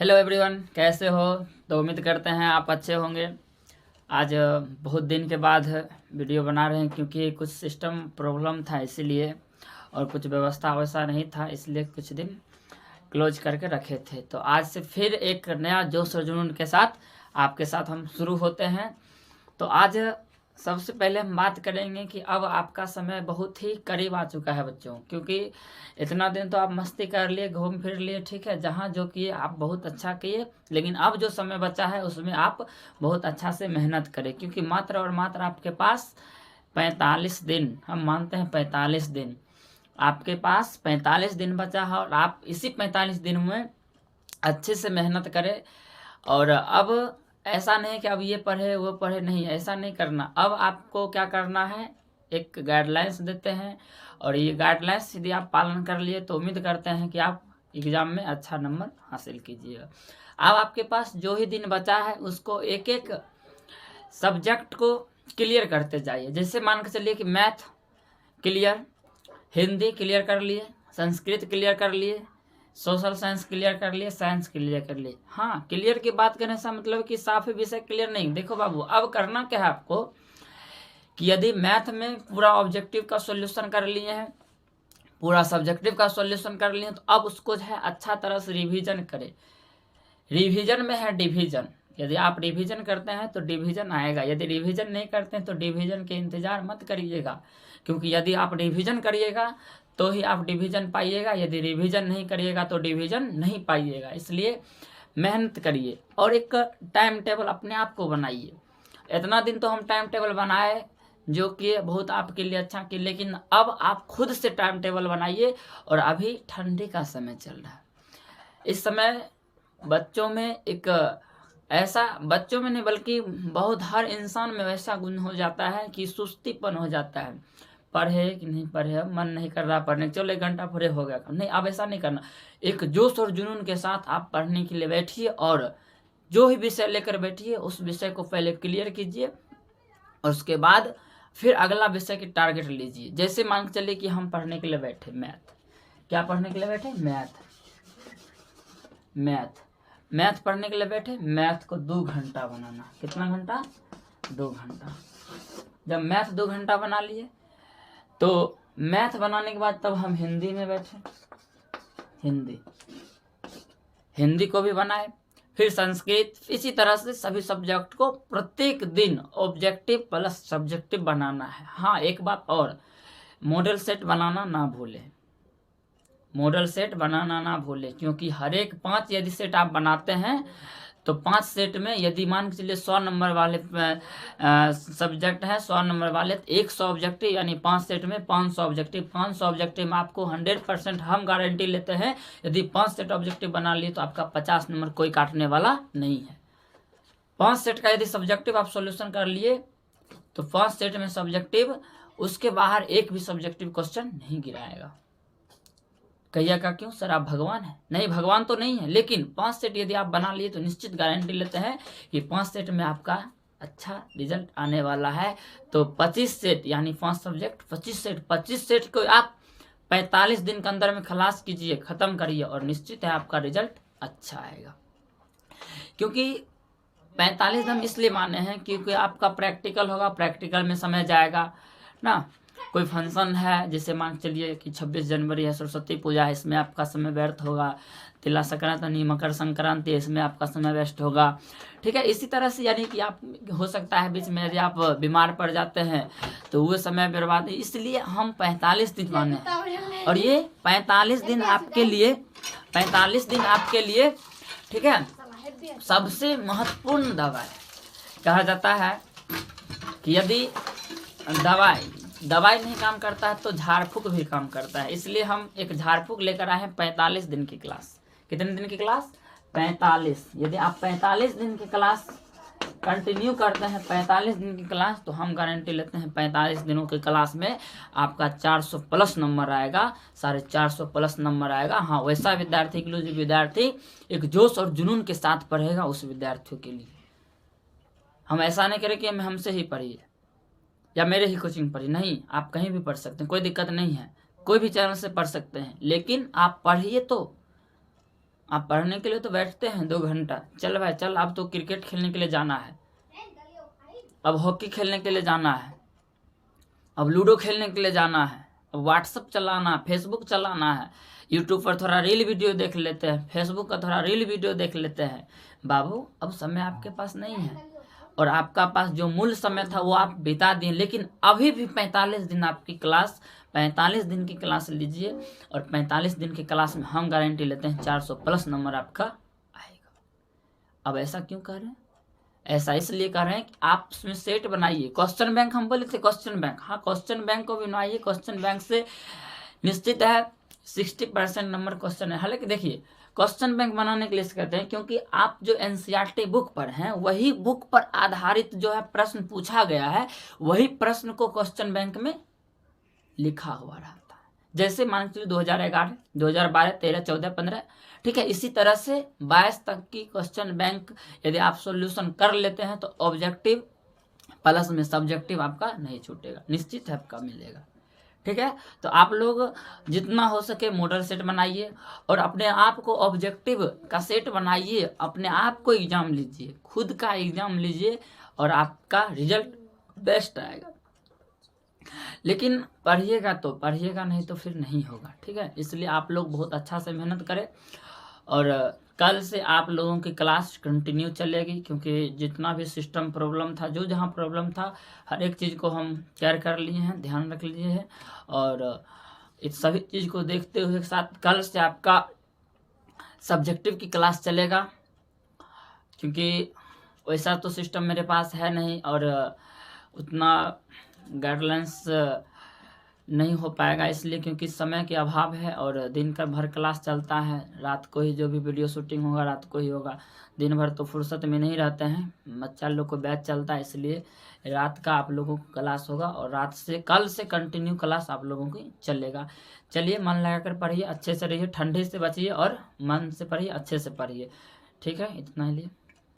Hello everyone, कैसे हो? तो उम्मीद करते हैं आप अच्छे होंगे। आज बहुत दिन के बाद वीडियो बना रहे हैं क्योंकि कुछ सिस्टम प्रॉब्लम था इसीलिए, और कुछ व्यवस्था वैसा नहीं था इसलिए कुछ दिन क्लोज करके रखे थे। तो आज से फिर एक नया जोश और जुनून के साथ आपके साथ हम शुरू होते हैं। तो आज सबसे पहले हम बात करेंगे कि अब आपका समय बहुत ही करीब आ चुका है बच्चों, क्योंकि इतना दिन तो आप मस्ती कर लिए, घूम फिर लिए, ठीक है, जहाँ जो किए आप बहुत अच्छा किए, लेकिन अब जो समय बचा है उसमें आप बहुत अच्छा से मेहनत करें, क्योंकि मात्र और मात्र आपके पास 45 दिन, हम मानते हैं 45 दिन, आपके पास 45 दिन बचा है और आप इसी 45 दिन में अच्छे से मेहनत करें। और अब ऐसा नहीं कि अब ये पढ़े वो पढ़े, नहीं, ऐसा नहीं करना। अब आपको क्या करना है, एक गाइडलाइंस देते हैं, और ये गाइडलाइंस यदि आप पालन कर लिए तो उम्मीद करते हैं कि आप एग्ज़ाम में अच्छा नंबर हासिल कीजिएगा। अब आपके पास जो ही दिन बचा है उसको एक एक सब्जेक्ट को क्लियर करते जाइए। जैसे मान के चलिए कि मैथ क्लियर, हिंदी क्लियर कर लिए, संस्कृत क्लियर कर लिए, सोशल साइंस क्लियर कर लिए, साइंस क्लियर कर लिए। हाँ, क्लियर की बात करने से मतलब कि साफ विषय क्लियर नहीं। देखो बाबू, अब करना क्या है आपको कि यदि मैथ में पूरा ऑब्जेक्टिव का सॉल्यूशन कर लिए हैं, पूरा सब्जेक्टिव का सॉल्यूशन कर लिए हैं, तो अब उसको जो है अच्छा तरह से रिवीजन करें। रिवीजन में है डिवीजन, यदि आप रिवीजन करते हैं तो डिवीजन आएगा, यदि रिवीजन नहीं करते हैं तो डिवीजन के इंतजार मत करिएगा, क्योंकि यदि आप रिवीजन करिएगा तो ही आप डिवीजन पाइएगा, यदि रिवीजन नहीं करिएगा तो डिवीजन नहीं पाइएगा। इसलिए मेहनत करिए और एक टाइम टेबल अपने आप को बनाइए। इतना दिन तो हम टाइम टेबल बनाए जो कि बहुत आपके लिए अच्छा कि, लेकिन अब आप खुद से टाइम टेबल बनाइए। और अभी ठंडी का समय चल रहा है, इस समय बच्चों में एक ऐसा, बच्चों में नहीं बल्कि बहुत हर इंसान में वैसा गुण हो जाता है कि सुस्तीपन हो जाता है। पढ़े कि नहीं पढ़े, मन नहीं कर रहा पढ़ने, चलो 1 घंटा पढ़े हो गया, नहीं, अब ऐसा नहीं करना। एक जोश और जुनून के साथ आप पढ़ने के लिए बैठिए और जो ही विषय लेकर बैठिए उस विषय को पहले क्लियर कीजिए और उसके बाद फिर अगला विषय की टारगेट लीजिए। जैसे मान के चलिए कि हम पढ़ने के लिए बैठे मैथ, क्या पढ़ने के लिए बैठे? मैथ पढ़ने के लिए बैठे, मैथ को 2 घंटा बनाना। कितना घंटा? 2 घंटा। जब मैथ 2 घंटा बना लिए तो मैथ बनाने के बाद तब हम हिंदी में बैठे, हिंदी को भी बनाए, फिर संस्कृत, इसी तरह से सभी सब्जेक्ट को प्रत्येक दिन ऑब्जेक्टिव प्लस सब्जेक्टिव बनाना है। हाँ, एक बात और, मॉडल सेट बनाना ना भूलें, मॉडल सेट बनाना ना भूलें, क्योंकि हर एक 5 यदि सेट आप बनाते हैं तो 5 सेट में यदि मान के चलिए 100 नंबर वाले सब्जेक्ट हैं, 100 नंबर वाले, 100 ऑब्जेक्टिव, यानी 5 सेट में 500 ऑब्जेक्टिव। 500 ऑब्जेक्टिव में आपको 100% हम गारंटी लेते हैं, यदि 5 सेट ऑब्जेक्टिव बना लिए तो आपका 50 नंबर कोई काटने वाला नहीं है। 5 सेट का यदि सब्जेक्टिव आप सोल्यूशन कर लिए तो 5 सेट में सब्जेक्टिव, उसके बाहर एक भी सब्जेक्टिव क्वेश्चन नहीं गिराएगा। कहिएगा क्यों सर, आप भगवान हैं? नहीं, भगवान तो नहीं है, लेकिन 5 सेट यदि आप बना लिए तो निश्चित गारंटी लेते हैं कि 5 सेट में आपका अच्छा रिजल्ट आने वाला है। तो 25 सेट यानी 5 सब्जेक्ट, 25 सेट को आप 45 दिन के अंदर में खलास कीजिए, खत्म करिए, और निश्चित है आपका रिजल्ट अच्छा आएगा। क्योंकि 45 दिन इसलिए माने हैं क्योंकि आपका प्रैक्टिकल होगा, प्रैक्टिकल में समय जाएगा ना। कोई फंक्शन है, जैसे मान चलिए कि 26 जनवरी है, सरस्वती पूजा है, इसमें आपका समय व्यर्थ होगा। तिला संक्रांति यानी मकर संक्रांति, इसमें आपका समय वेस्ट होगा, ठीक है। इसी तरह से यानी कि आप, हो सकता है बीच में यदि आप बीमार पड़ जाते हैं तो वो समय बर्बाद है। इसलिए हम 45 दिन माने हैं, और ये 45 दिन आपके लिए, 45 दिन आपके लिए, ठीक है, सबसे महत्वपूर्ण दवाई कहा जाता है कि यदि दवाई नहीं काम करता है तो झाड़ फूक भी काम करता है। इसलिए हम एक झाड़ फूक लेकर आए हैं 45 दिन की क्लास। कितने दिन की क्लास? 45। यदि आप 45 दिन की क्लास कंटिन्यू करते हैं, 45 दिन की क्लास, तो हम गारंटी लेते हैं 45 दिनों की क्लास में आपका 400 प्लस नंबर आएगा, 450 प्लस नंबर आएगा। हाँ, वैसा विद्यार्थी के लिए जो विद्यार्थी एक जोश और जुनून के साथ पढ़ेगा, उस विद्यार्थियों के लिए हम ऐसा नहीं करें कि हमसे ही पढ़िए या मेरे ही कोचिंग पढ़िए, नहीं, आप कहीं भी पढ़ सकते हैं, कोई दिक्कत नहीं है, कोई भी चैनल से पढ़ सकते हैं, लेकिन आप पढ़िए तो आप पढ़ने के लिए तो बैठते हैं 2 घंटा, चल भाई चल, अब तो क्रिकेट खेलने के लिए जाना है, अब हॉकी खेलने के लिए जाना है, अब लूडो खेलने के लिए जाना है, अब व्हाट्सअप चलाना, फेसबुक चलाना है, यूट्यूब पर थोड़ा रील वीडियो देख लेते हैं, फेसबुक का थोड़ा रील वीडियो देख लेते हैं। बाबू अब समय आपके पास नहीं है, और आपका पास जो मूल समय था वो आप बिता दिए। लेकिन अभी भी 45 दिन आपकी क्लास, 45 दिन की क्लास लीजिए, और 45 दिन की क्लास में हम गारंटी लेते हैं 400+ नंबर आपका आएगा। अब ऐसा क्यों कर रहे हैं? ऐसा इसलिए कर रहे हैं कि आप उसमें सेट बनाइए। क्वेश्चन बैंक हम बोले थे, क्वेश्चन बैंक, हाँ क्वेश्चन बैंक को भी बनाइए। क्वेश्चन बैंक से निश्चित है 60% नंबर क्वेश्चन है। हालांकि देखिए, क्वेश्चन बैंक बनाने के लिए कहते हैं क्योंकि आप जो एनसीईआरटी बुक पर हैं, वही बुक पर आधारित जो है प्रश्न पूछा गया है, वही प्रश्न को क्वेश्चन बैंक में लिखा हुआ रहता है। जैसे मान लीजिए 2011, 2012, 13, 14, 15, ठीक है, इसी तरह से 22 तक की क्वेश्चन बैंक यदि आप सॉल्यूशन कर लेते हैं तो ऑब्जेक्टिव प्लस में सब्जेक्टिव आपका नहीं छूटेगा, निश्चित है आपका मिलेगा। ठीक है, तो आप लोग जितना हो सके मॉडल सेट बनाइए और अपने आप को ऑब्जेक्टिव का सेट बनाइए, अपने आप को एग्जाम लीजिए, खुद का एग्जाम लीजिए और आपका रिजल्ट बेस्ट आएगा। लेकिन पढ़िएगा तो पढ़िएगा, नहीं तो फिर नहीं होगा। ठीक है, इसलिए आप लोग बहुत अच्छा से मेहनत करें, और कल से आप लोगों की क्लास कंटिन्यू चलेगी, क्योंकि जितना भी सिस्टम प्रॉब्लम था, जो जहाँ प्रॉब्लम था, हर एक चीज़ को हम केयर कर लिए हैं, ध्यान रख लिए हैं, और इस सभी चीज़ को देखते हुए साथ कल से आपका सब्जेक्टिव की क्लास चलेगा। क्योंकि वैसा तो सिस्टम मेरे पास है नहीं, और उतना गाइडलाइंस नहीं हो पाएगा, इसलिए क्योंकि समय के अभाव है, और दिन का भर क्लास चलता है, रात को ही जो भी वीडियो शूटिंग होगा रात को ही होगा, दिन भर तो फुर्सत में नहीं रहते हैं, बच्चा लोग को बैच चलता है, इसलिए रात का आप लोगों को क्लास होगा, और रात से कल से कंटिन्यू क्लास आप लोगों की चलेगा। चलिए, मन लगा कर पढ़िए, अच्छे से रहिए, ठंडी से बचिए और मन से पढ़िए, अच्छे से पढ़िए। ठीक है, इतना ही लिए।